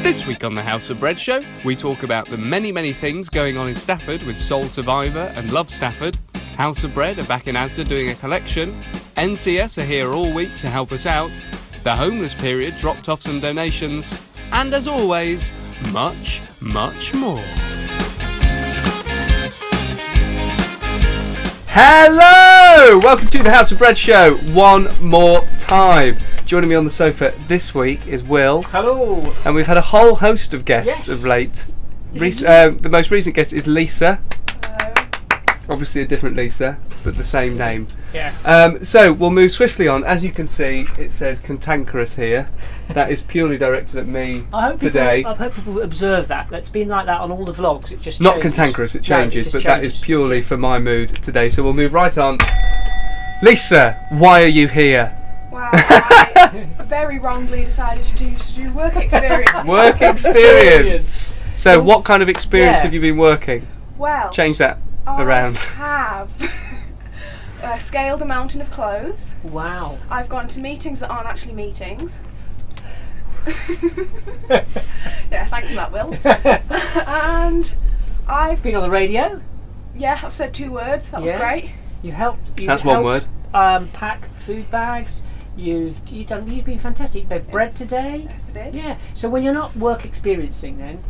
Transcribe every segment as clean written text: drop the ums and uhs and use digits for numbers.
This week on the House of Bread Show, we talk about the many things going on in Stafford with Soul Survivor and Love Stafford. House of Bread are back in Asda doing a collection. NCS are here all week to help us out. The homeless period dropped off some donations. And as always, much more. Hello! Welcome to the House of Bread Show one more time. Joining me on the sofa this week is Will. Hello. And we've had a whole host of guests of late. The most recent guest is Lisa. Hello. Obviously a different Lisa, but the same name. Yeah. So we'll move swiftly on. As you can see, it says cantankerous here. That is purely directed at me today. I hope people observe that. It's been like that on all the vlogs. It just Not changes. cantankerous, it changes, just but that is purely for my mood today. So we'll move right on. Lisa, why are you here? Wow, I very wrongly decided to do work experience. Work experience. So what kind of experience have you been working? Well, Change that around. I have scaled a mountain of clothes. Wow. I've gone to meetings that aren't actually meetings. Yeah, thanks for that, Will. And I've Been on the radio. Yeah, I've said 2 words. That was great. You helped. That's one word. Pack food bags. You've been fantastic. You made bread today. Yes, I did. Yeah. So when you're not work experiencing, then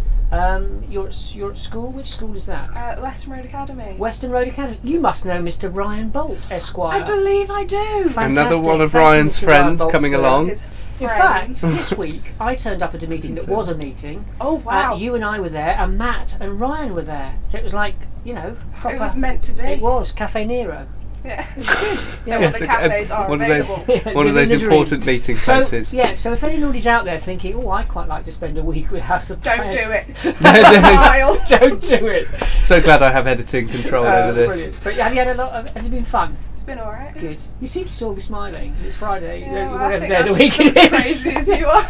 you're at school. Which school is that? Western Road Academy. Western Road Academy. You must know Mr. Ryan Bolt, Esquire. I believe I do. Fantastic. Another one of Thank you, Ryan's Mr. Ryan friends Bolt, coming sir. along. In fact, this week I turned up at a meeting that was a meeting. Oh wow! You and I were there, and Matt and Ryan were there. So it was like, proper. It was meant to be. It was Cafe Nero. Yeah. Yeah, Well, the cafes are available. One of those important meeting places. So if anybody's out there thinking, oh, I'd quite like to spend a week with House of Don't Bread. do it. Don't do it. So glad I have editing control over this. Brilliant. But have you had has it been fun? It's been alright. Good. You seem to still be smiling. It's Friday. Yeah, well, whatever I day of the think week that's it just is. as crazy as you are.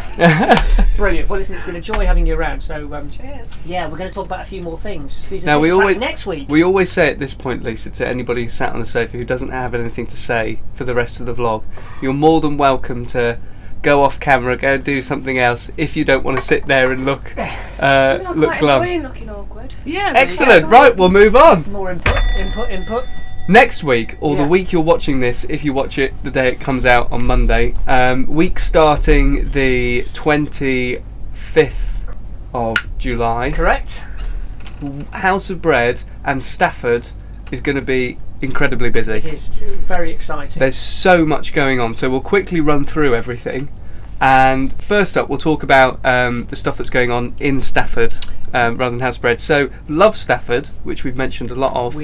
Brilliant. Well, listen, it's been a joy having you around. So, Cheers. yeah, we're going to talk about a few more things. Now Next week. We always say at this point, Lisa, to anybody who's sat on the sofa who doesn't have anything to say for the rest of the vlog, you're more than welcome to go off camera, go and do something else if you don't want to sit there and look I'm look quite glum. enjoying looking awkward. Yeah. Excellent. Right, we'll move on. Some more input. Next week, or the week you're watching this, if you watch it the day it comes out on Monday, week starting the 25th of July. Correct. House of Bread and Stafford is going to be incredibly busy. It is. It's very exciting. There's so much going on, so we'll quickly run through everything. And first up, we'll talk about the stuff that's going on in Stafford rather than House of Bread. So, Love Stafford, which we've mentioned a lot of,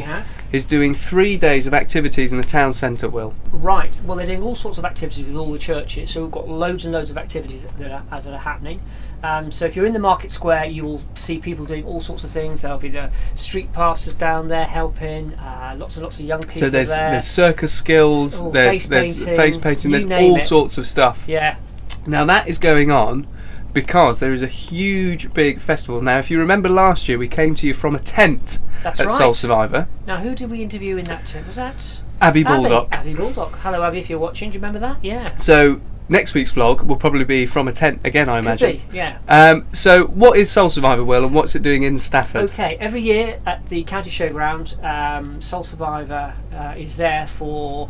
is doing 3 days of activities in the town centre, Will. Right. Well, they're doing all sorts of activities with all the churches. So we've got loads and loads of activities that are happening. So if you're in the market square, you'll see people doing all sorts of things. There'll be the street pastors down there helping. Lots and lots of young people. So there's there. circus skills. There's face painting. There's all sorts of stuff. Yeah. Now that is going on because there is a huge big festival. Now if you remember last year we came to you from a tent at Soul Survivor. Now who did we interview in that tent? Was that Abby Baldock. Abby Baldock. Hello Abby, if you're watching, do you remember that? Yeah. So next week's vlog will probably be from a tent again, I imagine. Could be, yeah. So what is Soul Survivor, Will, and what's it doing in Stafford? Okay, every year at the county showground, Soul Survivor is there for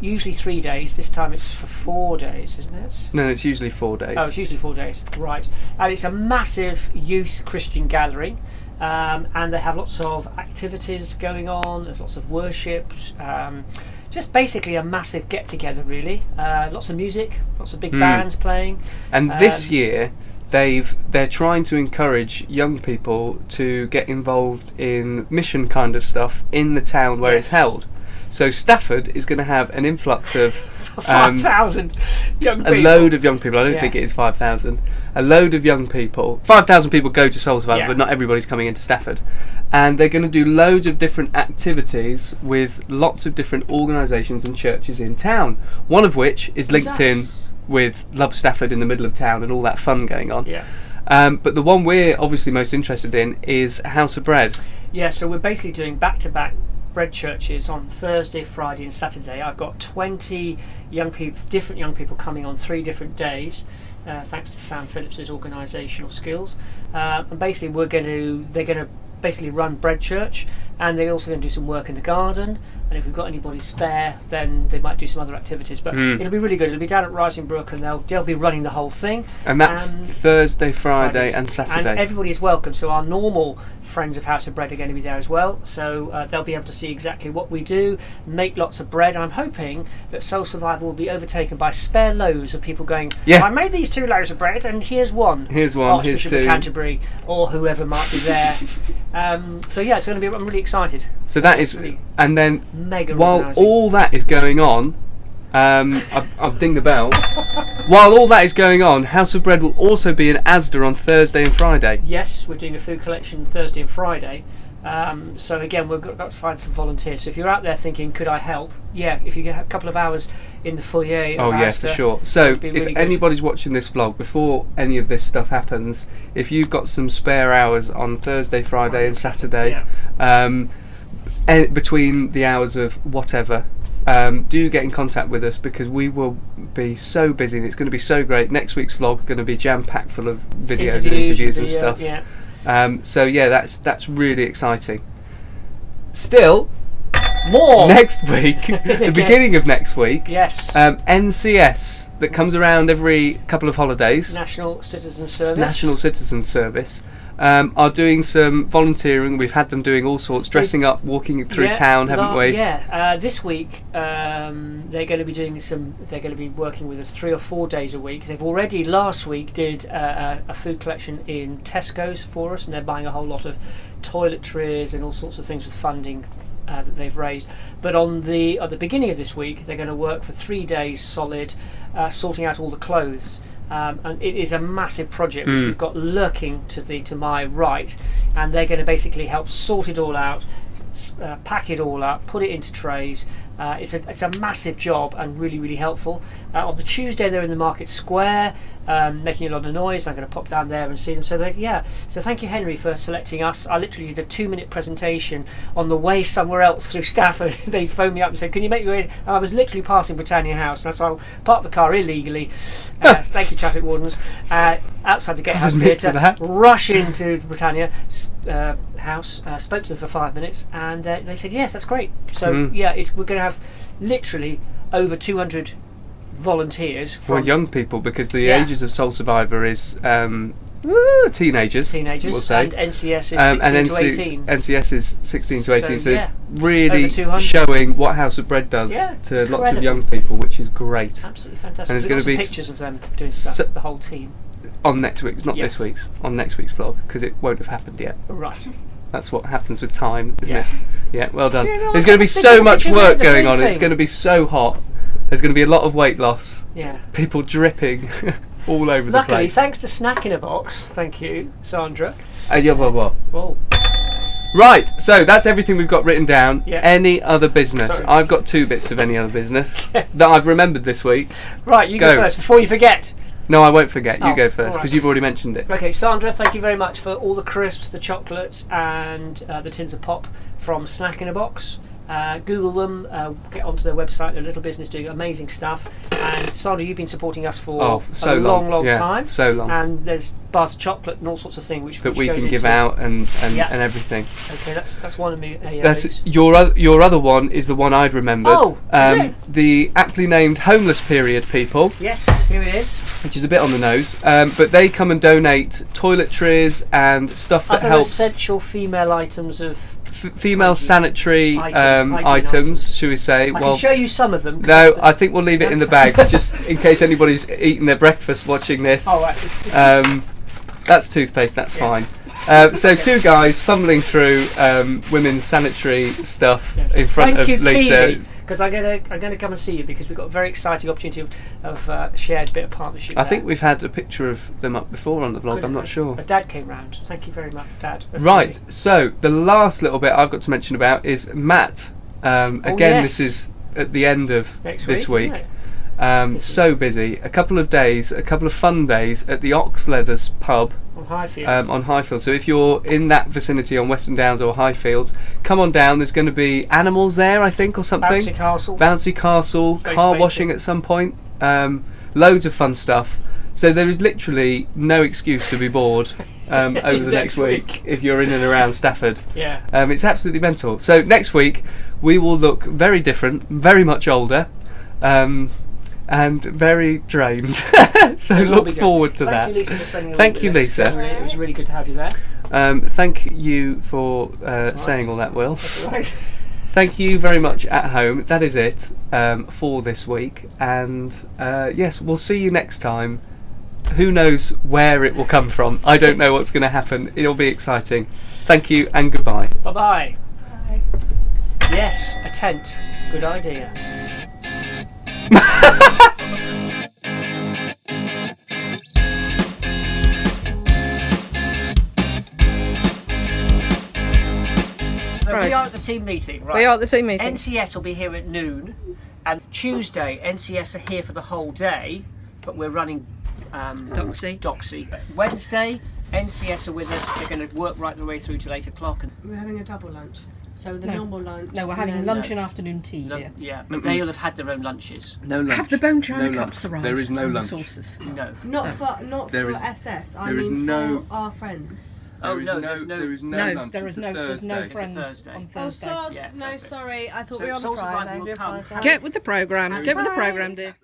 usually 3 days. This time it's for 4 days, isn't it? No, it's usually 4 days. Oh, it's usually 4 days, right. And it's a massive youth Christian gathering, and they have lots of activities going on. There's lots of worship, just basically a massive get together, really. Lots of music, lots of big bands playing. And this year they're trying to encourage young people to get involved in mission kind of stuff in the town where it's held. So Stafford is going to have an influx of 5,000 young people. A load of young people. I don't think it is 5,000. A load of young people. 5,000 people go to Soul Survivor, but not everybody's coming into Stafford. And they're going to do loads of different activities with lots of different organisations and churches in town. One of which is linked in with Love Stafford in the middle of town and all that fun going on. Yeah. But the one we're obviously most interested in is House of Bread. Yeah, so we're basically doing back-to-back bread churches on Thursday, Friday and Saturday. I've got 20 young people, different young people coming on 3 different days, thanks to Sam Phillips's organisational skills. And basically they're going to basically run bread church, and they're also going to do some work in the garden, and if we've got anybody spare then they might do some other activities, but it'll be really good. It'll be down at Rising Brook, and they'll be running the whole thing, and that's Thursday, Friday and Saturday, and everybody is welcome. So our normal friends of House of Bread are going to be there as well, so they'll be able to see exactly what we do, make lots of bread. I'm hoping that Soul Survivor will be overtaken by spare loaves of people going, I made these 2 loaves of bread and here's one, here's 2 Archbishop of Canterbury or whoever might be there. So yeah, it's going to be, I'm really excited. So that is really, and then mega while organising. all that is going on, I've dinged the bell. While all that is going on, House of Bread will also be in Asda on Thursday and Friday. Yes, we're doing a food collection Thursday and Friday. So again, we've got to find some volunteers. So if you're out there thinking, could I help? Yeah, if you get a couple of hours in the foyer. Oh yes, for sure. So if anybody's watching this vlog before any of this stuff happens, if you've got some spare hours on Thursday, Friday and Saturday, between the hours of whatever, do get in contact with us, because we will be so busy and it's going to be so great. Next week's vlog is going to be jam-packed full of videos and interviews and stuff. So yeah, that's really exciting. Still, more next week, the beginning of next week. Yes. NCS that comes around every couple of holidays. National Citizen Service. Are doing some volunteering. We've had them doing all sorts, dressing up, walking through town, haven't we? Yeah. This week they're going to be doing some. They're going to be working with us 3 or 4 days a week. They've already last week did a food collection in Tesco's for us, and they're buying a whole lot of toiletries and all sorts of things with funding that they've raised. But at the beginning of this week, they're going to work for 3 days solid, sorting out all the clothes. And it is a massive project which we've got lurking to my right, and they're going to basically help sort it all out, pack it all up, put it into trays. It's a massive job and really, really helpful. On the Tuesday they're in the Market Square, making a lot of noise. I'm going to pop down there and see them. So thank you, Henry, for selecting us. I literally did a 2-minute presentation on the way somewhere else through Stafford. They phoned me up and said, can you make your way? And I was literally passing Britannia House, and so I parked the car illegally. Thank you, traffic wardens. Outside the Gatehouse Theatre, rush into the Britannia House, spoke to them for 5 minutes, and they said yes, that's great. So we're going to have literally over 200 volunteers for young people, because the ages of Soul Survivor is teenagers, we'll say, and NCS is 16 to 18. NCS is 16 to 18, so really showing what House of Bread does to lots of young people, which is great. Absolutely fantastic. And there's going to be pictures of them doing stuff, the whole team. On next week's, not this week's, on next week's vlog, because it won't have happened yet. Right. That's what happens with time, isn't it? Yeah, well done. There's going to be so much work going on. It's going to be so hot. There's going to be a lot of weight loss. Yeah. People dripping all over the place. Luckily, thanks to Snack in a Box. Thank you, Sandra. Whoa. Right, so that's everything we've got written down. Yeah. Any other business? Sorry. I've got 2 bits of any other business that I've remembered this week. Right, you go first before you forget. No, I won't forget. You go first, because you've already mentioned it. Okay, Sandra, thank you very much for all the crisps, the chocolates, and the tins of pop from Snack in a Box. Google them, get onto their website. They're a little business doing amazing stuff. And Sandra, you've been supporting us for a long time. So long. And there's bars of chocolate and all sorts of things which we can give out and everything. Okay, that's one of me. That's your other one is the one I'd remembered. Oh, is it? The aptly named homeless period people. Yes, here it is. Which is a bit on the nose, but they come and donate toiletries and stuff that helps. Essential female items of. Female sanitary items, should we say? I can show you some of them. No, I think we'll leave it in the bag, just in case anybody's eating their breakfast watching this. Oh, right. That's toothpaste, that's fine. So 2 guys fumbling through women's sanitary stuff in front of Lisa. Because I'm going to come and see you, because we've got a very exciting opportunity of shared bit of partnership. I think we've had a picture of them up before on the vlog. I'm not sure. Dad came round. Thank you very much, Dad. Right. So the last little bit I've got to mention about is Matt. Again, this is at the end of this week. So busy. A couple of days, a couple of fun days at the Ox Leathers pub On Highfield. on Highfield. So if you're in that vicinity on Western Downs or Highfields, come on down. There's going to be animals there, I think, or something. Bouncy Castle, car washing at some point. Loads of fun stuff. So there is literally no excuse to be bored over the next week if you're in and around Stafford. Yeah. It's absolutely mental. So next week we will look very different, very much older, and very drained. So look forward to that. Thank you, Lisa, for spending Thank you, Lisa. It was really good to have you there. Thank you for saying all that, Will. That's all right. Thank you very much at home. That is it for this week. And yes, we'll see you next time. Who knows where it will come from? I don't know what's going to happen. It'll be exciting. Thank you and goodbye. Bye-bye. Bye. Yes, a tent. Good idea. So we are at the team meeting, right? We are at the team meeting. NCS will be here at noon, and Tuesday NCS are here for the whole day, but we're running Doxy. Wednesday NCS are with us. They're going to work right the way through till 8 o'clock. We're having a double lunch. So the normal lunch. No, we're having lunch and afternoon tea here. Yeah, but they'll have had their own lunches. No lunch. Have the bone china No cups lunch. arrived? There is no and the lunch. sauces? No. Not There for is- SS. I there is mean no- for our friends. Oh, no, there is no No, lunch. there is It's a there's no Thursday. friends Thursday. on Oh, Thursday. so, Yeah, no, Thursday. sorry. I thought So we were on Souls of Friday. Life will Do come. apologise. Get with the programme. Get with the Bye. programme, dear.